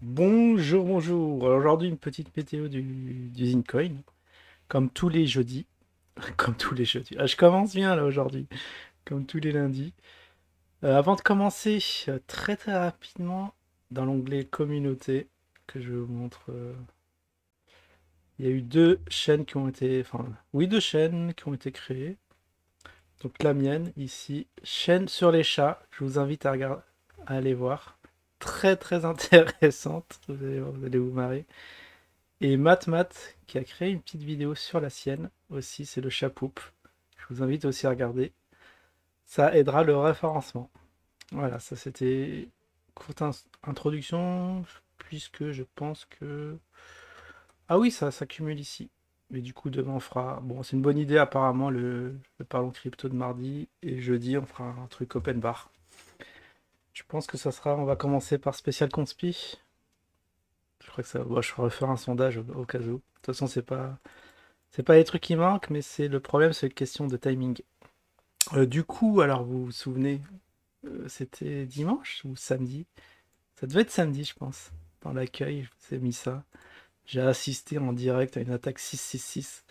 Bonjour, bonjour. Alors, aujourd'hui, une petite météo du Zincoin, comme tous les jeudis. Comme tous les jeudis. Ah, je commence bien là aujourd'hui, comme tous les lundis. Avant de commencer, très très rapidement, dans l'onglet communauté, que je vous montre, il y a eu deux chaînes qui ont été. Enfin, oui, deux chaînes qui ont été créées. Donc la mienne, ici, chaîne sur les chats. Je vous invite à regarder, à aller voir. Très très intéressante. Vous allez vous marrer. Et Matt qui a créé une petite vidéo sur la sienne aussi, c'est le chat poupe. Je vous invite aussi à regarder. Ça aidera le référencement. Voilà, ça c'était courte introduction, puisque je pense que... Ah oui, ça s'accumule ici. Mais du coup, demain on fera... Bon, c'est une bonne idée apparemment, le Parlons Crypto de mardi. Et jeudi, on fera un truc open bar. Je pense que ça sera... On va commencer par spécial conspi. Je crois que ça... Bon, je ferai un sondage au cas où. De toute façon, c'est pas les trucs qui manquent, mais c'est le problème, c'est une question de timing. Du coup, alors vous vous souvenez, c'était dimanche ou samedi? Ça devait être samedi, je pense. Dans l'accueil, je vous ai mis ça. J'ai assisté en direct à une attaque 666.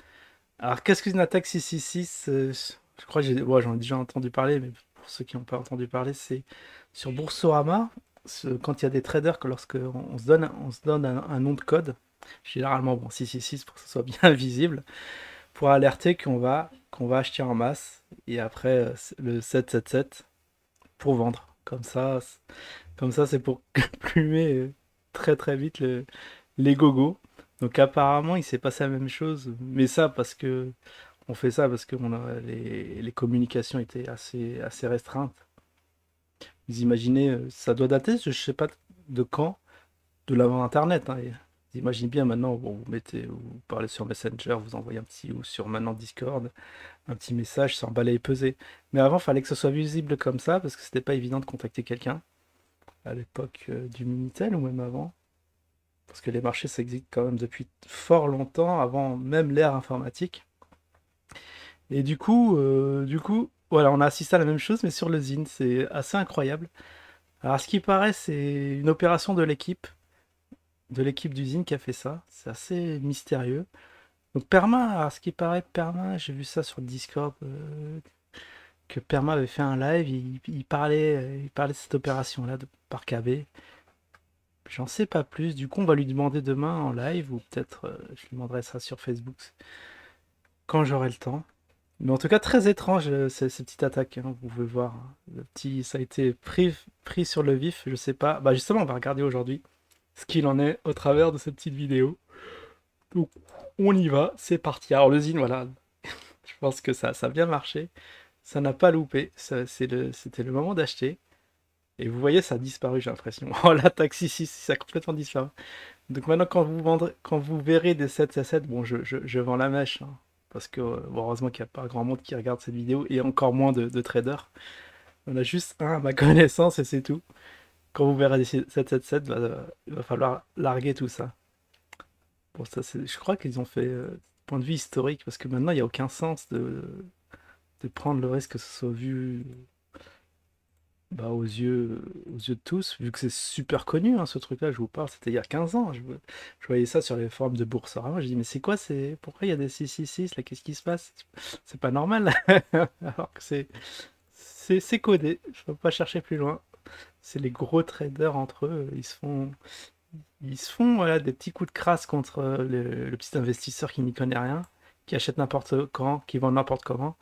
Alors, qu'est-ce qu'une attaque 666? Je crois que ouais, j'en ai déjà entendu parler, mais pour ceux qui n'ont pas entendu parler, c'est sur Boursorama, quand il y a des traders, que lorsque on se donne un nom de code, généralement, bon, 666 pour que ce soit bien visible, pour alerter qu'on va acheter en masse et après le 777 pour vendre. Comme ça c'est pour plumer très très vite les gogos. Donc apparemment il s'est passé la même chose, mais ça parce que on fait ça parce que les communications étaient assez restreintes. Vous imaginez, ça doit dater, je sais pas de quand, de l'avant Internet. Hein, vous imaginez bien maintenant, bon, vous parlez sur Messenger, vous envoyez un petit, ou sur maintenant Discord, un petit message sans emballer et peser. Mais avant, il fallait que ce soit visible comme ça, parce que c'était pas évident de contacter quelqu'un, à l'époque du Minitel ou même avant. Parce que les marchés, ça existe quand même depuis fort longtemps, avant même l'ère informatique. Et du coup, voilà, on a assisté à la même chose, mais sur le Zine, c'est assez incroyable. Alors, ce qui paraît, c'est une opération de l'équipe du Zine qui a fait ça. C'est assez mystérieux. Donc Perma, alors ce qui paraît, Perma, j'ai vu ça sur le Discord, que Perma avait fait un live, il parlait de cette opération-là par KB. J'en sais pas plus, du coup on va lui demander demain en live, ou peut-être je lui demanderai ça sur Facebook quand j'aurai le temps. Mais en tout cas très étrange ces petites attaques, hein, vous pouvez voir. Hein. Ça a été pris sur le vif, je sais pas. Bah justement on va regarder aujourd'hui ce qu'il en est au travers de cette petite vidéo. Donc on y va, c'est parti. Alors le zine, voilà, je pense que ça a bien marché. Ça n'a pas loupé. C'était le moment d'acheter. Et vous voyez, ça a disparu, j'ai l'impression. Oh, la taxi 6, ça a complètement disparu. Donc maintenant, quand vous verrez des 7 à 7, bon, je vends la mèche. Hein, parce que, bon, heureusement qu'il n'y a pas grand monde qui regarde cette vidéo et encore moins de traders. On a juste un à ma connaissance et c'est tout. Quand vous verrez des 777, il va falloir larguer tout ça. Bon, ça, je crois qu'ils ont fait point de vue historique parce que maintenant, il n'y a aucun sens de prendre le risque que ce soit vu bah, aux yeux de tous, vu que c'est super connu, hein, ce truc-là, je vous parle, c'était il y a 15 ans. Je voyais ça sur les forums de Boursorama. Je dis, mais c'est quoi? Pourquoi il y a des 666 là? Qu'est-ce qui se passe? C'est pas normal. Alors que c'est codé. Je ne peux pas chercher plus loin. C'est les gros traders entre eux. Ils se font voilà, des petits coups de crasse contre le petit investisseur qui n'y connaît rien, qui achète n'importe quand, qui vend n'importe comment.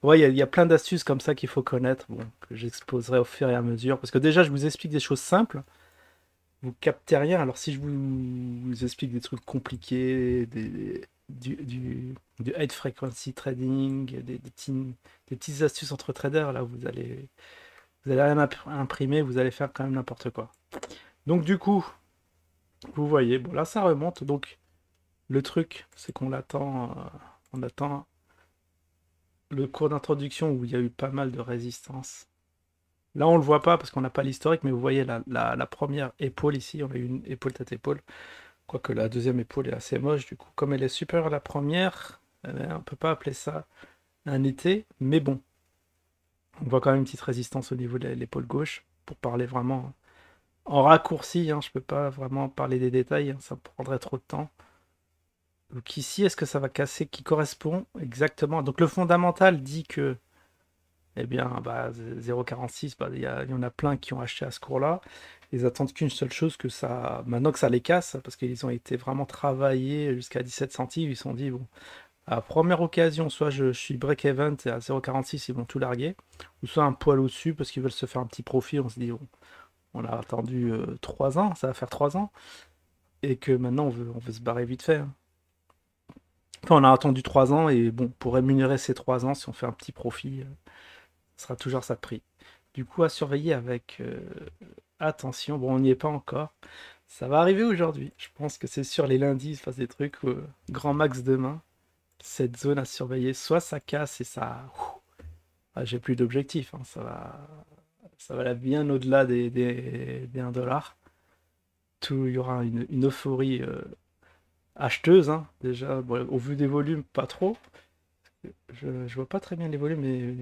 Ouais, il y a plein d'astuces comme ça qu'il faut connaître, bon, que j'exposerai au fur et à mesure. Parce que déjà, je vous explique des choses simples, vous captez rien. Alors si je vous explique des trucs compliqués, du high frequency trading, des petites astuces entre traders, là, vous allez rien imprimer, vous allez faire quand même n'importe quoi. Donc du coup, vous voyez, bon là ça remonte. Donc le truc, c'est on attend le cours d'introduction où il y a eu pas mal de résistance. Là, on le voit pas parce qu'on n'a pas l'historique, mais vous voyez la première épaule ici, on a eu une épaule tête épaule. Quoique la deuxième épaule est assez moche, du coup, comme elle est supérieure à la première, on peut pas appeler ça un été, mais bon, on voit quand même une petite résistance au niveau de l'épaule gauche pour parler vraiment. en raccourci, hein, je peux pas vraiment parler des détails, hein, ça prendrait trop de temps. Donc ici, est-ce que ça va casser qui correspond exactement? Donc le fondamental dit que, eh bien, bah, 0,46, bah, il y en a plein qui ont acheté à ce cours-là. Ils attendent qu'une seule chose, que ça, maintenant que ça les casse, parce qu'ils ont été vraiment travaillés jusqu'à 17 centimes, ils se sont dit, bon, à première occasion, soit je suis break-even et à 0,46, ils vont tout larguer, ou soit un poil au-dessus parce qu'ils veulent se faire un petit profit. On se dit, bon, on a attendu 3 ans, ça va faire 3 ans, et que maintenant on veut se barrer vite fait, hein. Enfin, on a attendu 3 ans, et bon, pour rémunérer ces 3 ans, si on fait un petit profit, ce sera toujours ça de prix. Du coup, à surveiller avec attention. Bon, on n'y est pas encore. Ça va arriver aujourd'hui. Je pense que c'est sûr, les lundis, il se passe des trucs. Grand max demain. Cette zone à surveiller. Soit ça casse et ça. Ah, j'ai plus d'objectif, hein. Ça va là bien au-delà des 1 dollar. Tout, il y aura une euphorie acheteuse, hein. Déjà, bon, au vu des volumes, pas trop. Je vois pas très bien les volumes, mais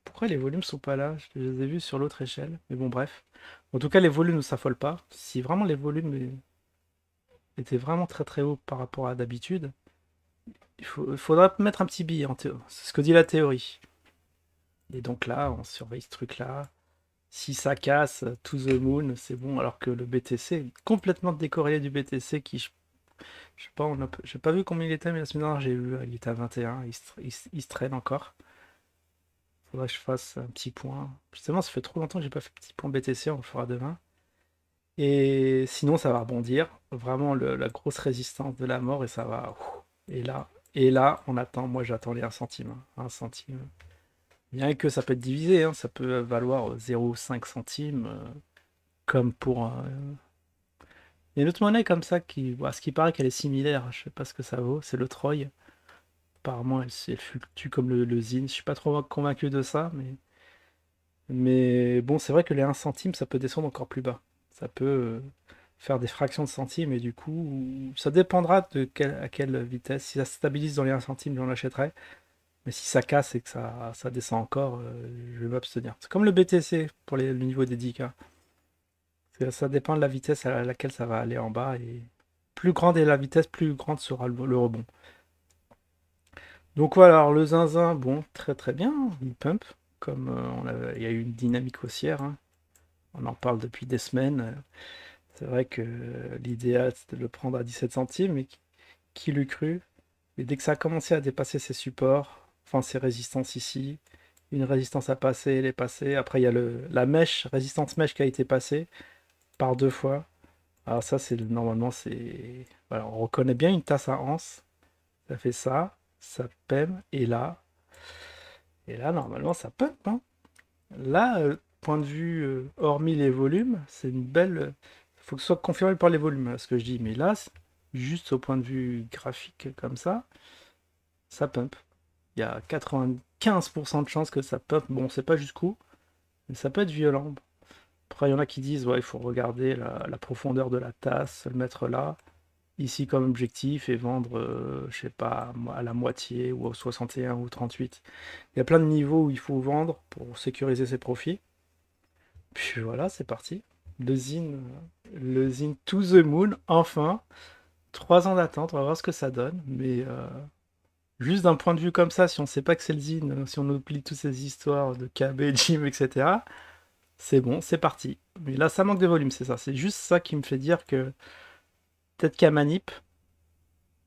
pourquoi les volumes sont pas là? Je les ai vus sur l'autre échelle. Mais bon, bref. En tout cas, les volumes ne s'affolent pas. Si vraiment les volumes étaient vraiment très très hauts par rapport à d'habitude, il faudra mettre un petit billet en théorie. C'est ce que dit la théorie. Et donc là, on surveille ce truc-là. Si ça casse, to the moon, c'est bon. Alors que le BTC est complètement décorrélé du BTC qui, je sais pas, j'ai pas vu combien il était, mais la semaine dernière, j'ai vu, il était à 21. Il se traîne encore. Faudrait que je fasse un petit point. Justement, ça fait trop longtemps que j'ai pas fait petit point BTC, on le fera demain. Et sinon, ça va rebondir. Vraiment la grosse résistance de la mort et ça va. Et là, on attend. Moi, j'attends les 1 centime, hein. 1 centime. Bien que ça peut être divisé, hein, ça peut valoir 0,5 centimes, comme pour. Il y a une autre monnaie comme ça qui, à ce qui paraît qu'elle est similaire. Je sais pas ce que ça vaut. C'est le Troy. Apparemment, elle fluctue comme le Zine. Je suis pas trop convaincu de ça, mais bon, c'est vrai que les 1 centime, ça peut descendre encore plus bas. Ça peut faire des fractions de centimes, et du coup, ça dépendra à quelle vitesse. Si ça se stabilise dans les 1 centime, j'en achèterai. Mais si ça casse et que ça descend encore, je vais m'abstenir. C'est comme le BTC pour le niveau des 10K. Ça dépend de la vitesse à laquelle ça va aller en bas. Et plus grande est la vitesse, plus grande sera le rebond. Donc voilà, alors le zinzin, bon, très très bien, il pump. Comme il y a eu une dynamique haussière, hein. On en parle depuis des semaines. C'est vrai que l'idéal, c'était de le prendre à 17 centimes, mais qui l'eût cru? Et dès que ça a commencé à dépasser ses supports, enfin ses résistances ici, une résistance à passer, elle est passée. Après, il y a la mèche, résistance mèche qui a été passée par 2 fois. Alors ça, normalement, c'est... Voilà, on reconnaît bien une tasse à anse. Ça fait ça pème, et là, normalement, ça pump, hein. Là, point de vue, hormis les volumes, c'est une belle. Il faut que ce soit confirmé par les volumes, ce que je dis. Mais là, juste au point de vue graphique comme ça pump. Il y a 95% de chances que ça pump. Bon, on sait pas jusqu'où, mais ça peut être violent. Après, il y en a qui disent, ouais, il faut regarder la profondeur de la tasse, le mettre là, ici comme objectif, et vendre, je sais pas, à la moitié, ou au 61 ou 38. Il y a plein de niveaux où il faut vendre pour sécuriser ses profits. Puis voilà, c'est parti. Le zine to the moon, enfin. 3 ans d'attente, on va voir ce que ça donne. Mais juste d'un point de vue comme ça, si on sait pas que c'est le zine, si on oublie toutes ces histoires de KB, Jim, etc., c'est bon, c'est parti. Mais là, ça manque de volume, c'est ça. C'est juste ça qui me fait dire que peut-être qu'à manip,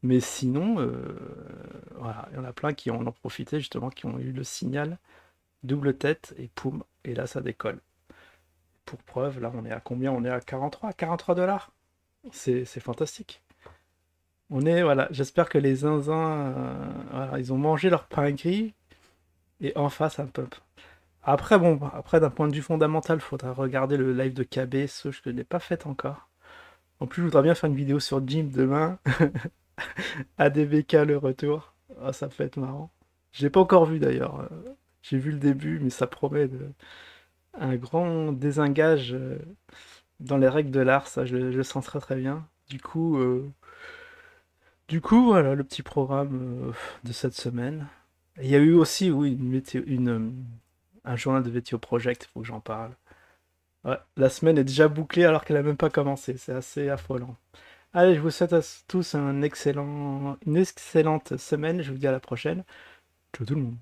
mais sinon, voilà, il y en a plein qui en ont profité, justement, qui ont eu le signal, double tête, et poum, et là, ça décolle. Pour preuve, là, on est à combien? On est à 43 dollars. C'est fantastique. Voilà, j'espère que les zinzins, voilà, ils ont mangé leur pain gris, et en face, un pump. Après, bon, après, d'un point de vue fondamental, il faudra regarder le live de KB, ce je ne l'ai pas fait encore. En plus, je voudrais bien faire une vidéo sur Jim demain, ADBK le retour. Ah, ça peut être marrant. Je l'ai pas encore vu d'ailleurs. J'ai vu le début, mais ça promet un grand désengage dans les règles de l'art, ça je le sens très très bien. Du coup, voilà le petit programme de cette semaine. Il y a eu aussi, oui, un journal de Météo Project, il faut que j'en parle. Ouais, la semaine est déjà bouclée alors qu'elle a même pas commencé. C'est assez affolant. Allez, je vous souhaite à tous une excellente semaine. Je vous dis à la prochaine. Ciao tout le monde.